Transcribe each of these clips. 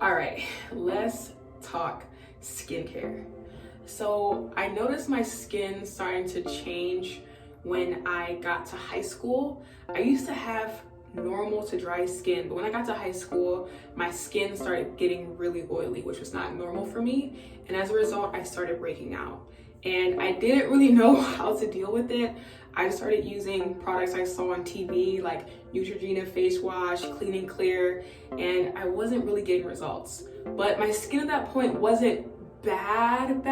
All right, let's talk skincare. So I noticed my skin starting to change when I got to high school. I used to have normal to dry skin, but when I got to high school, my skin started getting really oily, which was not normal for me. And as a result, I started breaking out. And I didn't really know how to deal with it. I started using products I saw on TV like Neutrogena face wash, Clean and Clear, and I wasn't really getting results. But my skin at that point wasn't bad,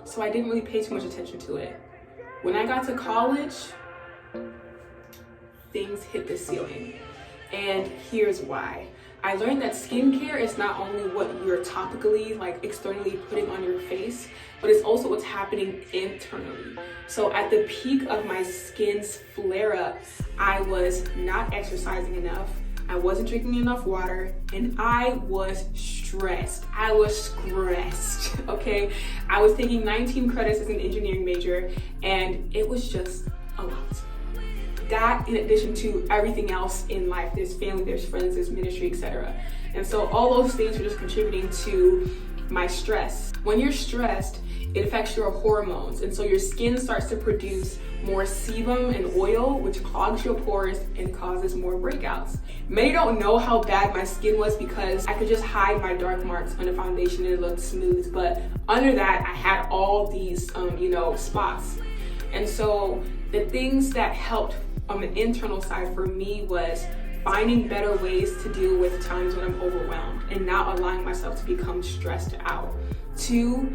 so I didn't really pay too much attention to it. When I got to college, things hit the ceiling. And here's why. I learned that skincare is not only what you're topically, like externally putting on your face, but it's also what's happening internally. So at the peak of my skin's flare-up, I was not exercising enough, I wasn't drinking enough water, and I was stressed. I was stressed, okay? I was taking 19 credits as an engineering major, and it was just a lot. That in addition to everything else in life, there's family, there's friends, there's ministry, etc. And so all those things are just contributing to my stress. When you're stressed, it affects your hormones, and so your skin starts to produce more sebum and oil, which clogs your pores and causes more breakouts. Many don't know how bad my skin was because I could just hide my dark marks under foundation and it looked smooth, but under that I had all these spots. And so the things that helped on the internal side for me was finding better ways to deal with times when I'm overwhelmed and not allowing myself to become stressed out. 2,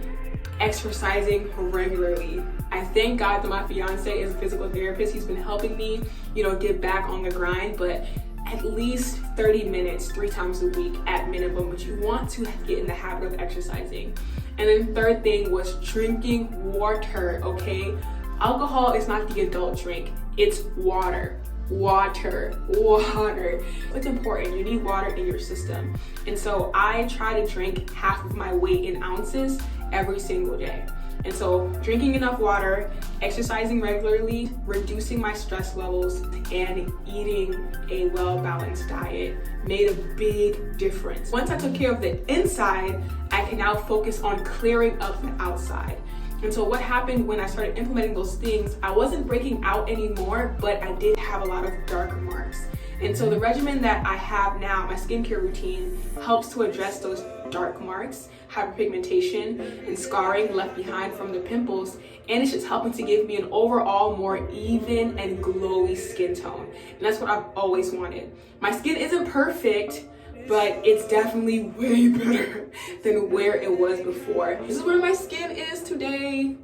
exercising regularly. I thank God that my fiance is a physical therapist. He's been helping me, get back on the grind, but at least 30 minutes, 3 times a week at minimum, but you want to get in the habit of exercising. And then 3rd thing was drinking water, okay? Alcohol is not the adult drink, it's water. It's important. You need water in your system. And so I try to drink half of my weight in ounces every single day. And so drinking enough water, exercising regularly, reducing my stress levels, and eating a well-balanced diet made a big difference. Once I took care of the inside, I can now focus on clearing up the outside. And so what happened when I started implementing those things, I wasn't breaking out anymore, but I did have a lot of dark marks. And so the regimen that I have now, my skincare routine, helps to address those dark marks, hyperpigmentation, and scarring left behind from the pimples. And it's just helping to give me an overall more even and glowy skin tone. And that's what I've always wanted. My skin isn't perfect, but it's definitely way better than where it was before. This is where my skin is today.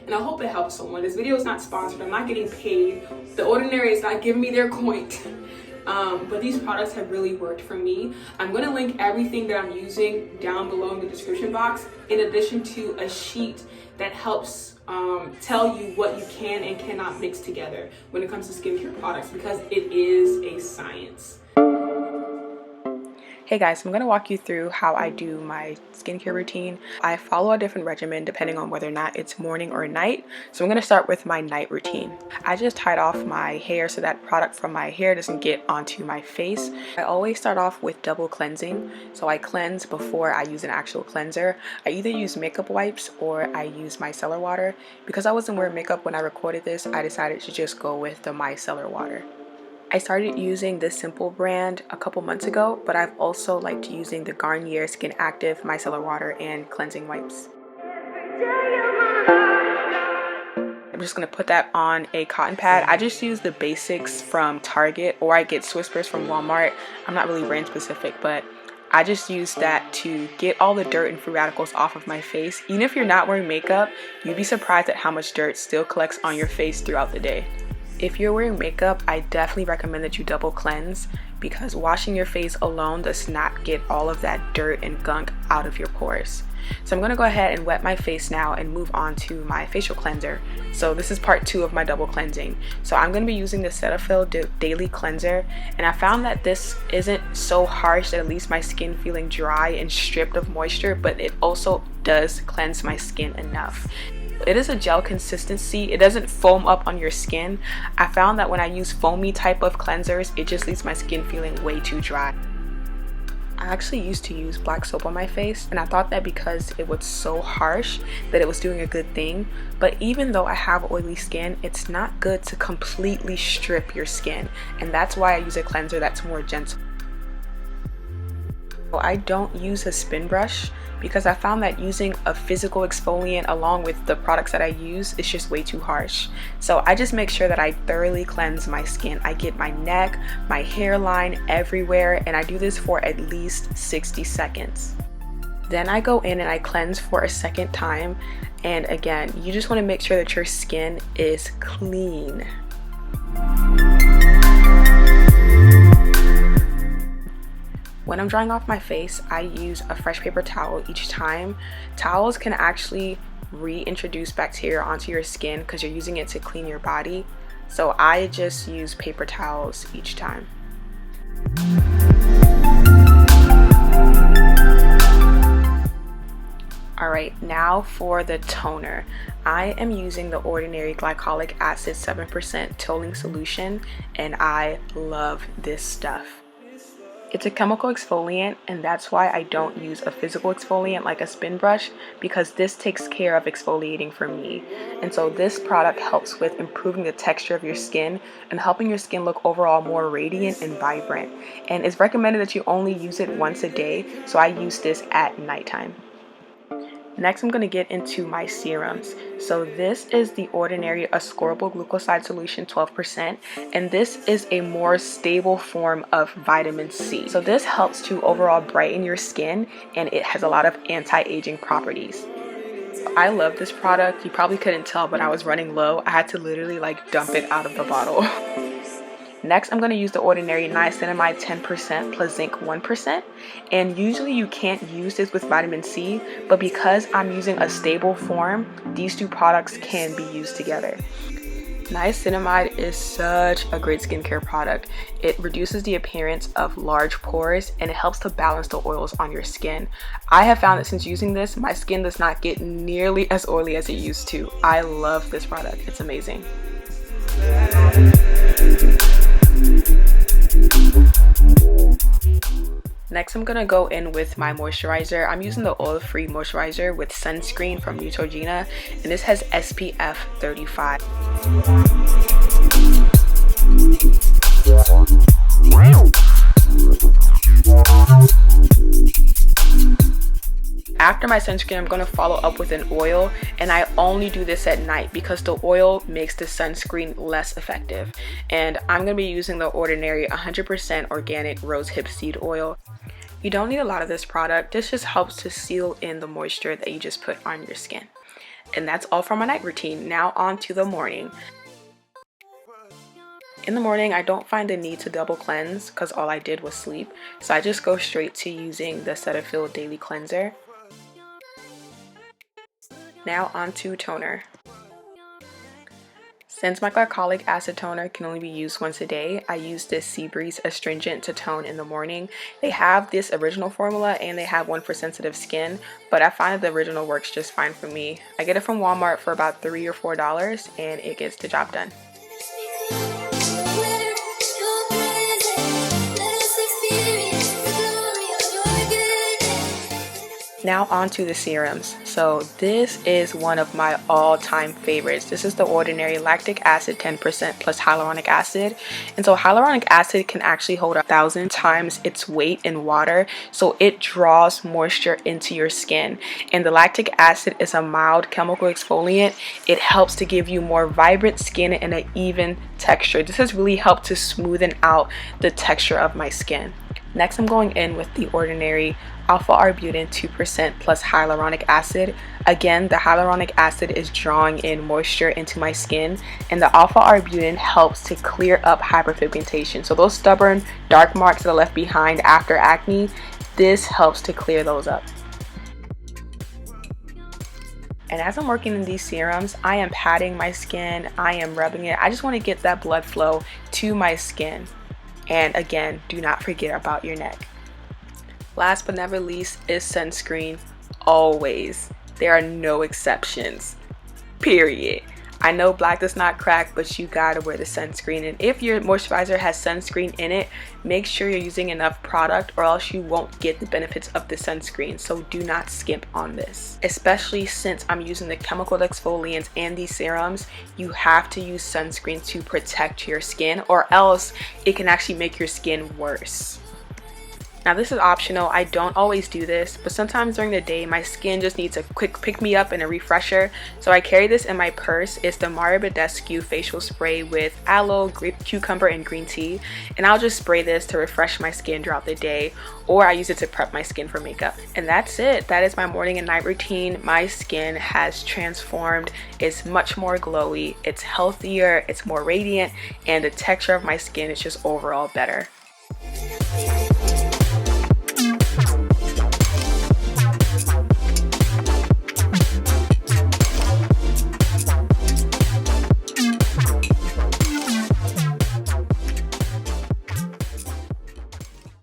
And I hope it helps someone. This video is not sponsored. I'm not getting paid. The Ordinary is not giving me their coin. But these products have really worked for me. I'm going to link everything that I'm using down below in the description box, in addition to a sheet that helps tell you what you can and cannot mix together when it comes to skincare products, because it is a science. Hey guys, I'm going to walk you through how I do my skincare routine. I follow a different regimen depending on whether or not it's morning or night. So I'm going to start with my night routine. I just tied off my hair so that product from my hair doesn't get onto my face. I always start off with double cleansing. So I cleanse before I use an actual cleanser. I either use makeup wipes or I use micellar water. Because I wasn't wearing makeup when I recorded this, I decided to just go with the micellar water. I started using this Simple brand a couple months ago, but I've also liked using the Garnier Skin Active micellar water and cleansing wipes. I'm just going to put that on a cotton pad. I just use the basics from Target, or I get Swispers from Walmart. I'm not really brand specific, but I just use that to get all the dirt and free radicals off of my face. Even if you're not wearing makeup, you'd be surprised at how much dirt still collects on your face throughout the day. If you're wearing makeup, I definitely recommend that you double cleanse, because washing your face alone does not get all of that dirt and gunk out of your pores. So I'm going to go ahead and wet my face now and move on to my facial cleanser. So this is part 2 of my double cleansing. So I'm going to be using the Cetaphil Daily Cleanser, and I found that this isn't so harsh that it leaves my skin feeling dry and stripped of moisture, but it also does cleanse my skin enough. It is a gel consistency. It doesn't foam up on your skin. I found that when I use foamy type of cleansers, it just leaves my skin feeling way too dry. I actually used to use black soap on my face, and I thought that because it was so harsh that it was doing a good thing. But even though I have oily skin, it's not good to completely strip your skin, and that's why I use a cleanser that's more gentle. I don't use a spin brush because I found that using a physical exfoliant along with the products that I use is just way too harsh. So I just make sure that I thoroughly cleanse my skin. I get my neck, my hairline, everywhere, and I do this for at least 60 seconds. Then I go in and I cleanse for a second time. And again, you just want to make sure that your skin is clean. When I'm drying off my face, I use a fresh paper towel each time. Towels can actually reintroduce bacteria onto your skin because you're using it to clean your body. So I just use paper towels each time. Alright, now for the toner. I am using the Ordinary Glycolic Acid 7% toning solution, and I love this stuff. It's a chemical exfoliant, and that's why I don't use a physical exfoliant like a spin brush, because this takes care of exfoliating for me. And so this product helps with improving the texture of your skin and helping your skin look overall more radiant and vibrant. And it's recommended that you only use it once a day, so I use this at nighttime. Next, I'm going to get into my serums. So this is the Ordinary Ascorbyl Glucoside Solution 12%, and this is a more stable form of vitamin C. So this helps to overall brighten your skin, and it has a lot of anti-aging properties. I love this product. You probably couldn't tell, but I was running low. I had to literally like dump it out of the bottle. Next, I'm going to use the Ordinary Niacinamide 10% plus Zinc 1%. And usually you can't use this with vitamin C, but because I'm using a stable form, these two products can be used together. Niacinamide is such a great skincare product. It reduces the appearance of large pores, and it helps to balance the oils on your skin. I have found that since using this, my skin does not get nearly as oily as it used to. I love this product. It's amazing. Next, I'm gonna go in with my moisturizer. I'm using the oil-free moisturizer with Sunscreen from Neutrogena, and this has SPF 35. After my sunscreen, I'm going to follow up with an oil, and I only do this at night because the oil makes the sunscreen less effective. And I'm going to be using the Ordinary 100% organic rosehip seed oil. You don't need a lot of this product. This just helps to seal in the moisture that you just put on your skin. And that's all for my night routine. Now on to the morning. In the morning, I don't find the need to double cleanse because all I did was sleep. So I just go straight to using the Cetaphil Daily Cleanser. Now onto toner. Since my glycolic acid toner can only be used once a day, I use this Seabreeze Astringent to tone in the morning. They have this original formula and they have one for sensitive skin, but I find that the original works just fine for me. I get it from Walmart for about $3 or $4 and it gets the job done. Now on to the serums. So this is one of my all-time favorites. This is the Ordinary Lactic Acid 10% plus Hyaluronic Acid. And so hyaluronic acid can actually hold 1,000 times its weight in water. So it draws moisture into your skin. And the lactic acid is a mild chemical exfoliant. It helps to give you more vibrant skin and an even texture. This has really helped to smoothen out the texture of my skin. Next, I'm going in with the Ordinary alpha-arbutin 2% plus hyaluronic acid. Again, the hyaluronic acid is drawing in moisture into my skin, and the alpha-arbutin helps to clear up hyperpigmentation. So those stubborn dark marks that are left behind after acne, this helps to clear those up. And as I'm working in these serums, I am patting my skin, I am rubbing it. I just want to get that blood flow to my skin. And again, do not forget about your neck. Last but never least is sunscreen. Always. There are no exceptions. period. I know black does not crack, but you gotta wear the sunscreen. And if your moisturizer has sunscreen in it, make sure you're using enough product or else you won't get the benefits of the sunscreen. So do not skimp on this. Especially since I'm using the chemical exfoliants and these serums, you have to use sunscreen to protect your skin or else it can actually make your skin worse. Now this is optional, I don't always do this, but sometimes during the day my skin just needs a quick pick me up and a refresher. So I carry this in my purse. It's the Mario Badescu facial spray with aloe, grape cucumber, and green tea. And I'll just spray this to refresh my skin throughout the day, or I use it to prep my skin for makeup. And that's it. That is my morning and night routine. My skin has transformed. It's much more glowy, it's healthier, it's more radiant, and the texture of my skin is just overall better.